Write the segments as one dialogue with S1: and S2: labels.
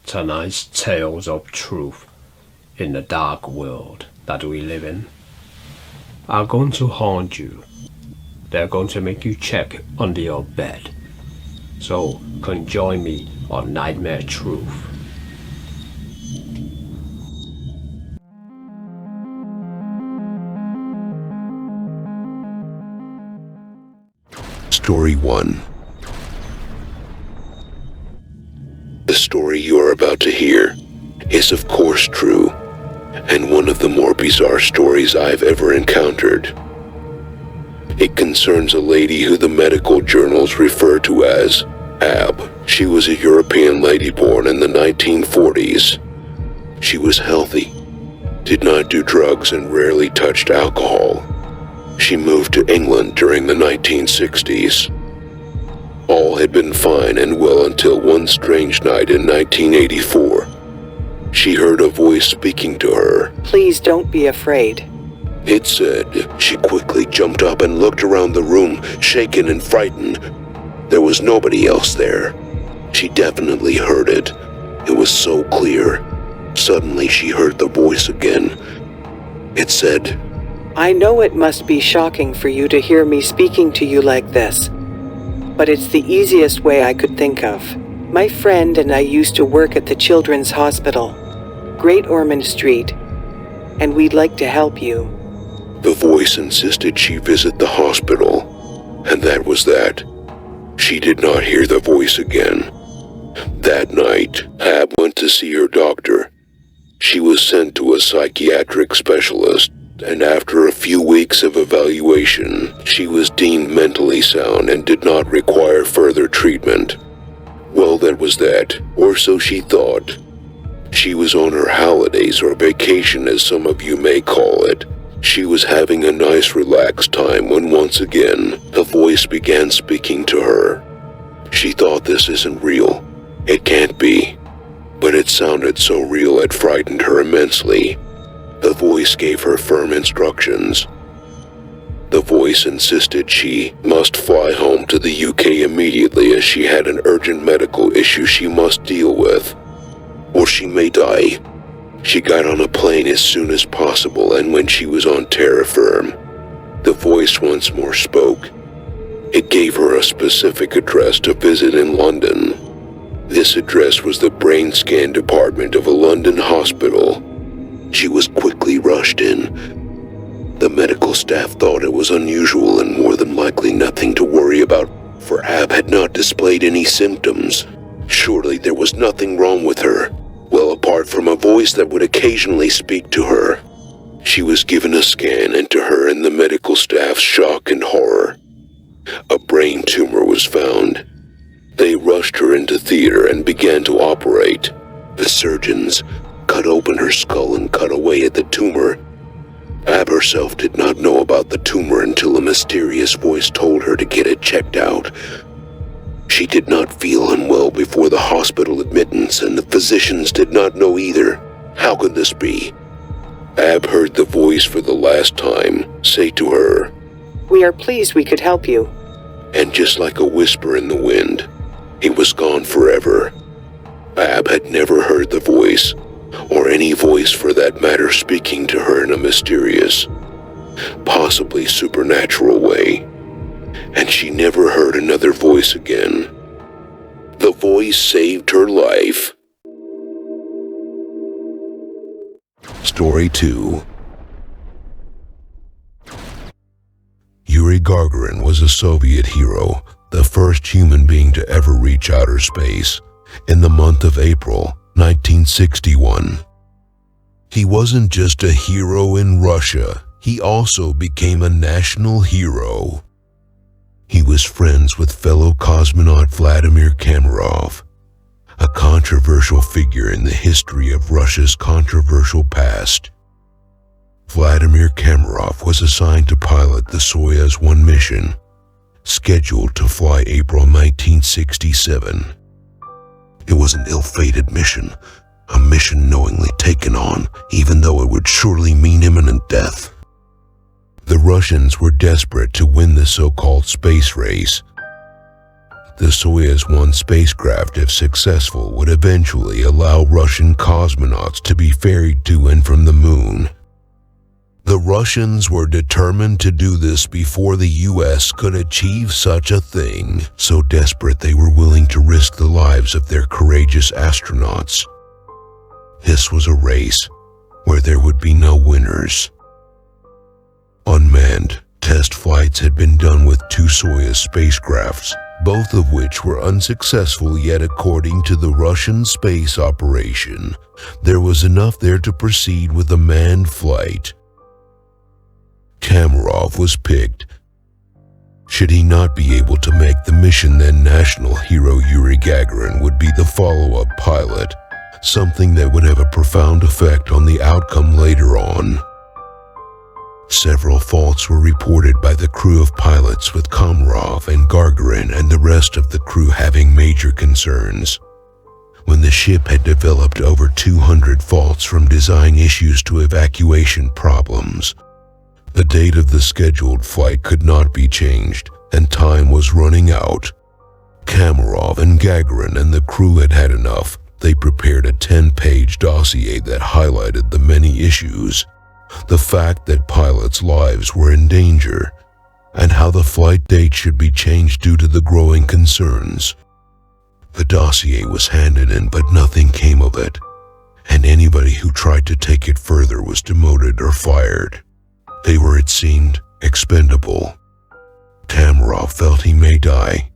S1: tonight's tales of truth in the dark world that we live in are going to haunt you. They're going to make you check under your bed. So come join me on Nightmare Truth.
S2: Story 1. The story you are about to hear is of course true, and one of the more bizarre stories I've ever encountered. It concerns a lady who the medical journals refer to as Ab. She was a European lady born in the 1940s. She was healthy, did not do drugs, and rarely touched alcohol. She moved to England during the 1960s. All had been fine and well until one strange night in 1984. She heard a voice speaking to her.
S3: "Please don't be afraid,"
S2: it said. She quickly jumped up and looked around the room, shaken and frightened. There was nobody else there. She definitely heard it. It was so clear. Suddenly she heard the voice again. It said,
S3: "I know it must be shocking for you to hear me speaking to you like this, but it's the easiest way I could think of. My friend and I used to work at the Children's Hospital, Great Ormond Street, and we'd like to help you."
S2: The voice insisted she visit the hospital, and that was that. She did not hear the voice again. That night, Ab went to see her doctor. She was sent to a psychiatric specialist, and after a few weeks of evaluation, she was deemed mentally sound and did not require further treatment. Well, that was that, or so she thought. She was on her holidays or vacation, as some of you may call it. She was having a nice relaxed time when once again, a voice began speaking to her. She thought, this isn't real. It can't be. But it sounded so real it frightened her immensely. The voice gave her firm instructions. The voice insisted she must fly home to the UK immediately, as she had an urgent medical issue she must deal with, or she may die. She got on a plane as soon as possible, and when she was on terra firma, the voice once more spoke. It gave her a specific address to visit in London. This address was the brain scan department of a London hospital. She was quickly rushed in. The medical staff thought it was unusual and more than likely nothing to worry about, for Ab had not displayed any symptoms. Surely there was nothing wrong with her, well apart from a voice that would occasionally speak to her. She was given a scan, and to her and the medical staff's shock and horror, a brain tumor was found. They rushed her into theater and began to operate. The surgeons cut open her skull and cut away at the tumor. Ab herself did not know about the tumor until a mysterious voice told her to get it checked out. She did not feel unwell before the hospital admittance, and the physicians did not know either. How could this be? Ab heard the voice for the last time say to her,
S3: "We are pleased we could help you."
S2: And just like a whisper in the wind, he was gone forever. Ab had never heard the voice, or any voice for that matter, speaking to her in a mysterious, possibly supernatural way. And she never heard another voice again. The voice saved her life. Story 2. Yuri Gagarin was a Soviet hero, the first human being to ever reach outer space, in the month of April 1961. He wasn't just a hero in Russia, he also became a national hero. He was friends with fellow cosmonaut Vladimir Kamarov, a controversial figure in the history of Russia's controversial past. Vladimir Kamarov was assigned to pilot the Soyuz 1 mission, scheduled to fly April 1967. It was an ill-fated mission, a mission knowingly taken on, even though it would surely mean imminent death. The Russians were desperate to win the so-called space race. the Soyuz 1 spacecraft, if successful, would eventually allow Russian cosmonauts to be ferried to and from the moon. The Russians were determined to do this before the US could achieve such a thing, so desperate they were willing to risk the lives of their courageous astronauts. This was a race where there would be no winners. Unmanned test flights had been done with 2 Soyuz spacecrafts, both of which were unsuccessful, yet according to the Russian space operation, there was enough there to proceed with a manned flight. Kamarov was picked. Should he not be able to make the mission, then national hero Yuri Gagarin would be the follow-up pilot, something that would have a profound effect on the outcome later on. Several faults were reported by the crew of pilots, with Komarov and Gagarin and the rest of the crew having major concerns. When the ship had developed over 200 faults, from design issues to evacuation problems, the date of the scheduled flight could not be changed, and time was running out. Kamarov and Gagarin and the crew had had enough. They prepared a 10-page dossier that highlighted the many issues, the fact that pilots' lives were in danger, and how the flight date should be changed due to the growing concerns. The dossier was handed in, but nothing came of it, and anybody who tried to take it further was demoted or fired. They were, it seemed, expendable. Kamarov felt he may die.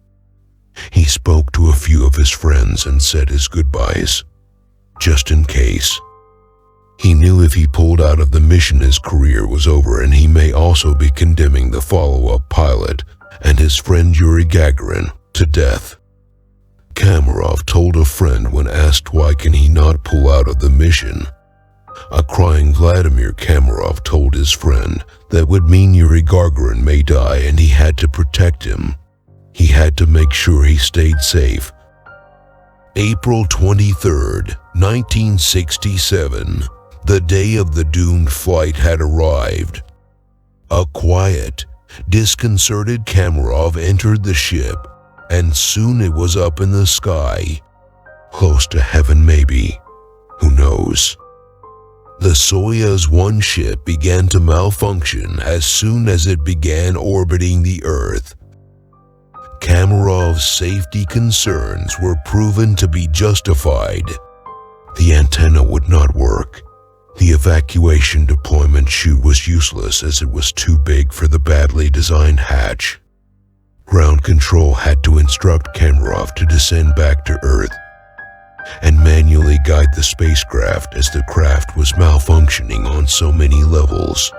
S2: He spoke to a few of his friends and said his goodbyes, just in case. He knew if he pulled out of the mission, his career was over, and he may also be condemning the follow-up pilot and his friend Yuri Gagarin to death. Kamarov told a friend when asked why can he not pull out of the mission. A crying Vladimir Kamarov told his friend that would mean Yuri Gagarin may die, and he had to protect him. He had to make sure he stayed safe. April 23rd, 1967, the day of the doomed flight had arrived. A quiet, disconcerted Kamarov entered the ship, and soon it was up in the sky. Close to heaven, maybe. Who knows? The Soyuz 1 ship began to malfunction as soon as it began orbiting the Earth. Kamarov's safety concerns were proven to be justified. The antenna would not work. The evacuation deployment chute was useless as it was too big for the badly designed hatch. Ground control had to instruct Kamarov to descend back to Earth and manually guide the spacecraft as the craft was malfunctioning on so many levels.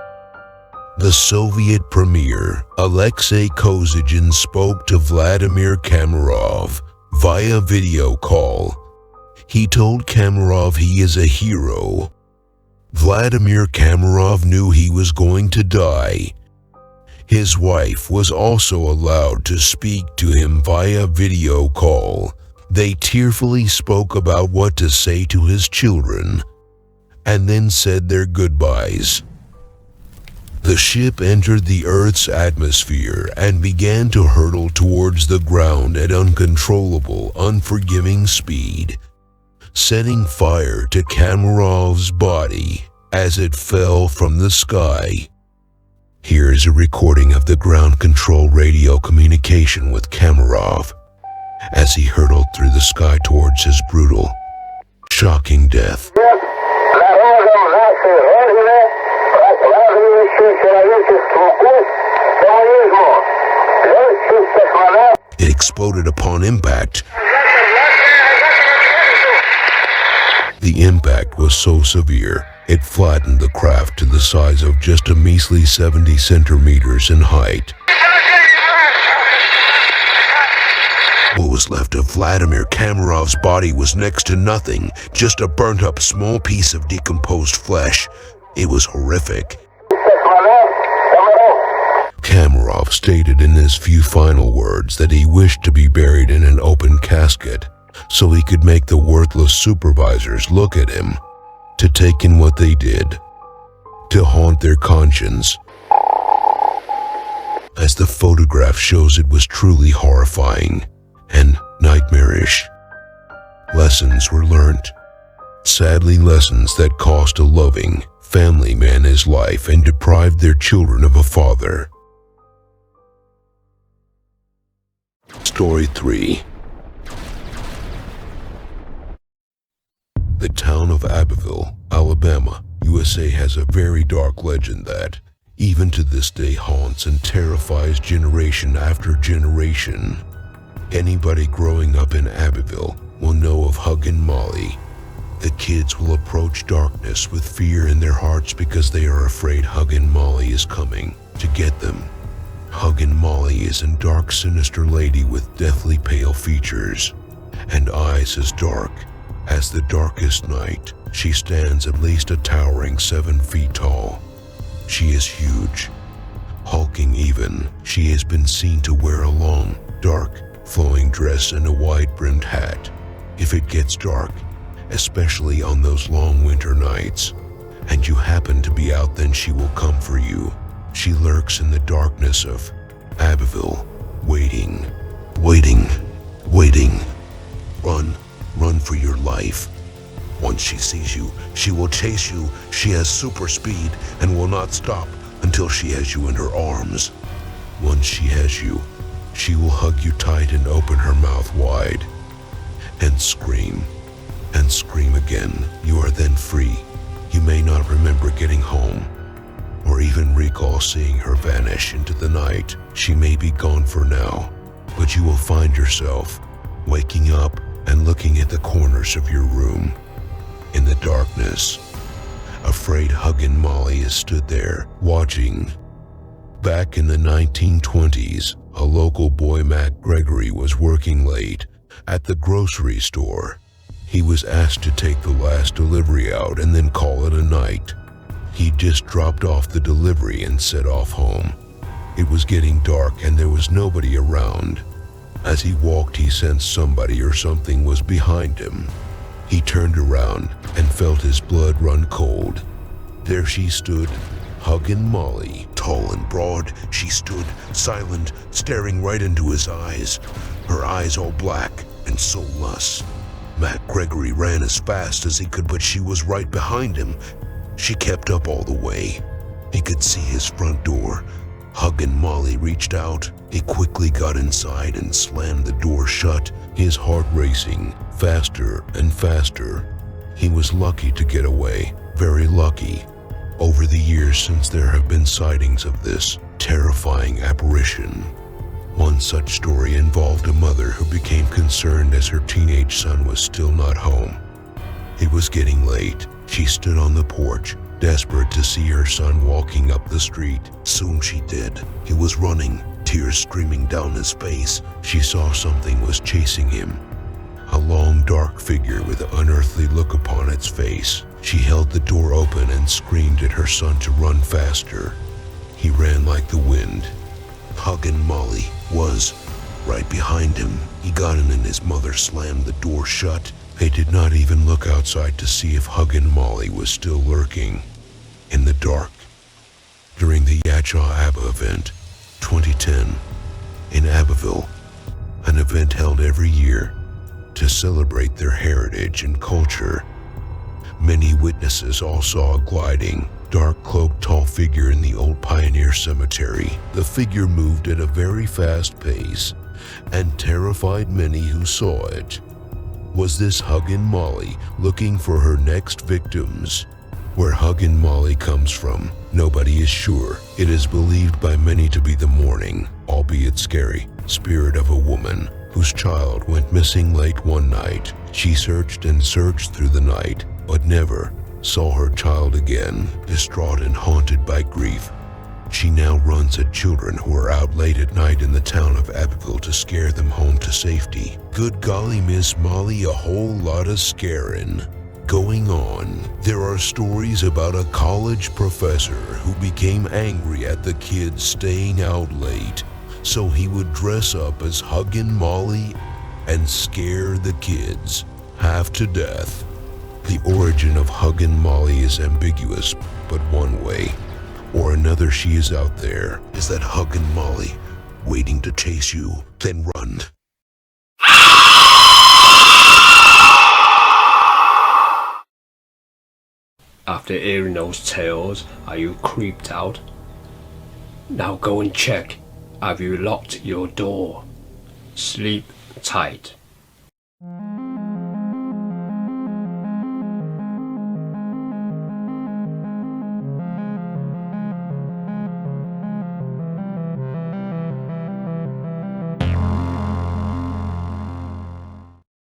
S2: The Soviet Premier, Alexei Kosygin, spoke to Vladimir Kamarov via video call. He told Kamarov he is a hero. Vladimir Kamarov knew he was going to die. His wife was also allowed to speak to him via video call. They tearfully spoke about what to say to his children, and then said their goodbyes. The ship entered the Earth's atmosphere and began to hurtle towards the ground at uncontrollable, unforgiving speed, setting fire to Kamarov's body as it fell from the sky. Here is a recording of the ground control radio communication with Kamarov as he hurtled through the sky towards his brutal, shocking death. It exploded upon impact. The impact was so severe, it flattened the craft to the size of just a measly 70 centimeters in height. What was left of Vladimir Kamarov's body was next to nothing, just a burnt-up small piece of decomposed flesh. It was horrific. Kamarov stated in his few final words that he wished to be buried in an open casket so he could make the worthless supervisors look at him, to take in what they did, to haunt their conscience. As the photograph shows, it was truly horrifying, and nightmarish. Lessons were learned. Sadly, lessons that cost a loving family man his life and deprived their children of a father. Story 3. The town of Abbeville, Alabama, USA has a very dark legend that, even to this day, haunts and terrifies generation after generation. Anybody growing up in Abbeville will know of Huggin Molly. The kids will approach darkness with fear in their hearts because they are afraid Huggin Molly is coming to get them. Huggin Molly is a dark, sinister lady with deathly pale features and eyes as dark as the darkest night. She stands at least a towering 7 feet tall. She is huge, hulking even. She has been seen to wear a long, dark, flowing dress and a wide-brimmed hat. If it gets dark, especially on those long winter nights, and you happen to be out, then she will come for you. She lurks in the darkness of Abbeville, waiting. Run for your life. Once she sees you, she will chase you. She has super speed and will not stop until she has you in her arms. Once she has you, she will hug you tight and open her mouth wide and scream again. You are then free. You may not remember getting home or even recall seeing her vanish into the night. She may be gone for now, but you will find yourself waking up and looking at the corners of your room in the darkness. Afraid Huggin Molly has stood there watching. Back in the 1920s, a local boy, Matt Gregory, was working late at the grocery store. He was asked to take the last delivery out and then call it a night. He just dropped off the delivery and set off home. It was getting dark and there was nobody around. As he walked, he sensed somebody or something was behind him. He turned around and felt his blood run cold. There she stood, Huggin Molly. Tall and broad, she stood, silent, staring right into his eyes, her eyes all black and soulless. Matt Gregory ran as fast as he could, but she was right behind him. She kept up all the way. He could see his front door. Huggin Molly reached out. He quickly got inside and slammed the door shut, his heart racing faster and faster. He was lucky to get away, very lucky. Over the years since, there have been sightings of this terrifying apparition. One such story involved a mother who became concerned as her teenage son was still not home. It was getting late. She stood on the porch, desperate to see her son walking up the street. Soon she did. He was running, tears streaming down his face. She saw something was chasing him. A long, dark figure with an unearthly look upon its face. She held the door open and screamed at her son to run faster. He ran like the wind. Huggin Molly was right behind him. He got in and his mother slammed the door shut. They did not even look outside to see if Huggin Molly was still lurking in the dark. During the Yachaw Abba event, 2010, in Abbeville, an event held every year to celebrate their heritage and culture. Many witnesses all saw a gliding, dark-cloaked tall figure in the old pioneer cemetery. The figure moved at a very fast pace and terrified many who saw it. Was this Huggin Molly looking for her next victims? Where Huggin Molly comes from, nobody is sure. It is believed by many to be the mourning, albeit scary, spirit of a woman whose child went missing late one night. She searched and searched through the night, but never saw her child again. Distraught and haunted by grief, she now runs at children who are out late at night in the town of Abbeville to scare them home to safety. Good golly, Miss Molly, a whole lot of scaring going on. There are stories about a college professor who became angry at the kids staying out late, so he would dress up as Huggin Molly and scare the kids half to death. The origin of Huggin Molly is ambiguous, but one way or another she is out there. Is that Huggin Molly waiting to chase you? Then run.
S1: After hearing those tales, are you creeped out? Now go and check. Have you locked your door? Sleep tight.